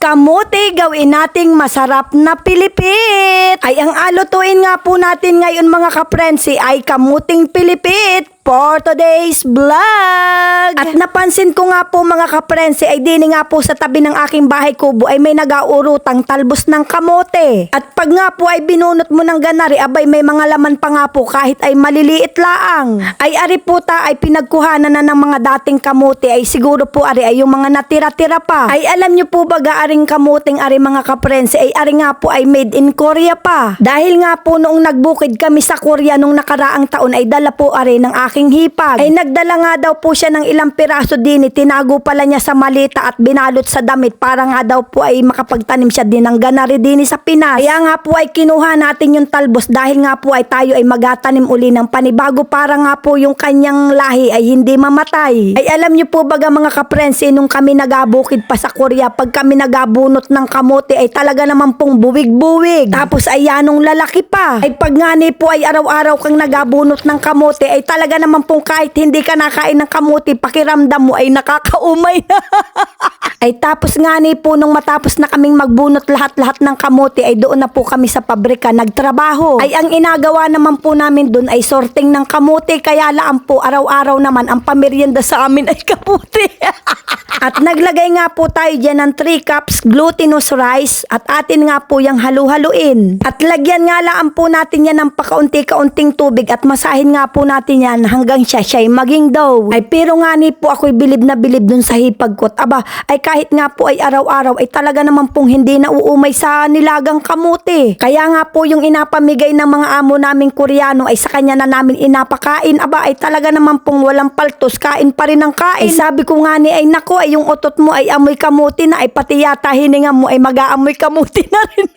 kamote gawin nating masarap na pilipit. Ay ang alutuin nga po natin ngayon mga kaprensi ay kamuting pilipit for today's vlog. At napansin ko nga po mga kaprensi ay dini nga po sa tabi ng aking bahay kubo ay may nagaurutang talbos ng kamote. At pag nga po ay binunot mo ng ganari abay may mga laman pa nga po kahit ay maliliit laang. Ay ari po ta ay pinagkuhanan na ng mga dating kamote ay siguro po ari ay yung mga natira-tira pa. Ay alam nyo po ba aring kamuting ari mga kaprensi ay ari nga po ay made in Korea pa. Dahil nga po noong nagbukid kami sa Korea nung nakaraang taon ay dala po ari ng aking hipag. Ay nagdala nga daw po siya ng ilang piraso din, tinago pala niya sa malita at binalot sa damit para nga daw po ay makapagtanim siya din ng ganari din sa Pinas. Kaya nga po ay kinuha natin yung talbos dahil nga po ay tayo ay magatanim uli ng panibago para nga po yung kanyang lahi ay hindi mamatay. Ay alam niyo po baga mga kaprensi nung kami nagabukid pa sa Korea pag kami nagabunot ng kamote ay talaga naman pong buwig-buwig. Tapos ay yanong lalaki pa. Ay pag nga ni po ay araw-araw kang nagabunot ng kamote ay talaga naman pong kahit hindi ka nakain ng kamote, pakiramdam mo ay nakakaumay na. Ay tapos nga ni po nung matapos na kaming magbunot lahat-lahat ng kamote ay doon na po kami sa pabrika nagtrabaho. Ay ang inagawa naman po namin doon ay sorting ng kamote kaya laan po araw-araw naman ang pamerienda sa amin ay kamote. At naglagay nga po tayo dyan ng 3 cups glutinous rice at atin nga po yung halu-haluin. At lagyan nga laan po natin yan ng pakaunti-kaunting tubig at masahin nga po natin yan hanggang siya'y maging dough. Ay pero nga ni po ako'y bilib na bilib dun sa hipag ko. Aba ay kahit nga po ay araw-araw ay talaga naman pong hindi na uumay sa nilagang kamote. Kaya nga po yung inapamigay ng mga amo naming Koreano ay sa kanya na namin inapakain. Aba ay talaga naman pong walang paltos, kain pa rin ang kain. Ay sabi ko nga ni ay nako ay yung otot mo ay amoy kamuti na ay pati yata hininga mo ay mag-aamoy kamuti na rin.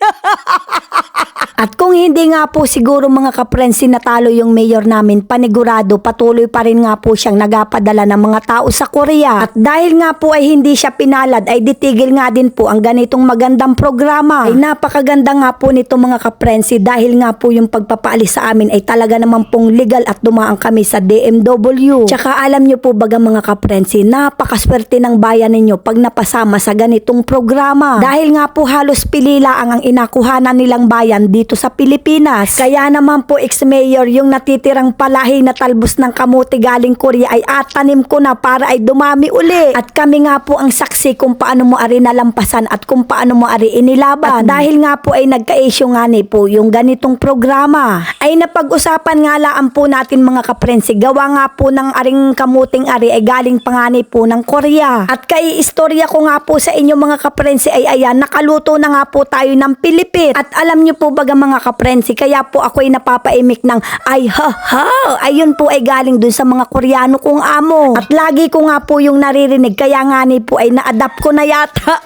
At kung hindi nga po siguro mga kaprensi natalo yung mayor namin, panigurado patuloy pa rin nga po siyang nagapadala ng mga tao sa Korea. At dahil nga po ay hindi siya pinalad ay ditigil nga din po ang ganitong magandang programa. Ay napakaganda nga po nito mga kaprensi dahil nga po yung pagpapaalis sa amin ay talaga naman pong legal at dumaan kami sa DMW. Tsaka alam nyo po baga mga kaprensi, napakaswerte ng bayan ninyo pag napasama sa ganitong programa. Dahil nga po halos pilila ang inakuhanan nilang bayan dito sa Pilipinas. Kaya naman po ex-mayor yung natitirang palahi na talbos ng kamote galing Korea ay atanim ko na para ay dumami uli. At kami nga po ang saksi kung paano mo ari nalampasan at kung paano mo ari inilaban. At dahil nga po ay nagka-issue nga ni po yung ganitong programa ay napag-usapan nga laan po natin mga kaprensi. Gawa nga po ng aring kamuting ari ay galing pangani po ng Korea. At istorya ko nga po sa inyo mga kaprensi ay ayan, nakaluto na nga po tayo ng pilipit. At alam nyo po baga mga kaprensi, kaya po ako'y napapaimik ng ay ha ha. Ayun po ay galing dun sa mga Koreano kong amo. At lagi ko nga po yung naririnig kaya nga ni po ay na-adapt ko na yata.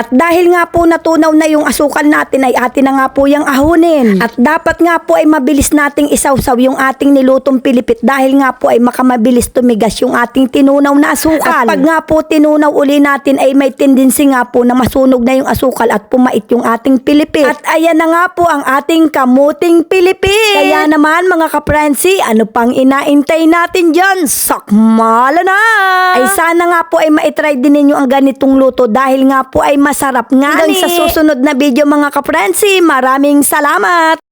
At dahil nga po natunaw na yung asukal natin ay atin na nga po yung ahunin. At dapat nga po ay mabilis nating isawsaw yung ating nilutong pilipit dahil nga po ay makamabilis tumigas yung ating tinunaw na asukal. At pag nga po tinunaw uli natin ay may tendency nga po na masunog na yung asukal at pumait yung ating pilipit. At ayan na nga po ang ating kamuting pilipit. Kaya naman mga kaprensi, ano pang inaintay natin dyan? Sakmala na! Ay sana nga po ay maitry din ninyo ang ganitong luto dahil nga po ay masarap nga. Hanggang sa susunod na video mga kaprensi, maraming salamat!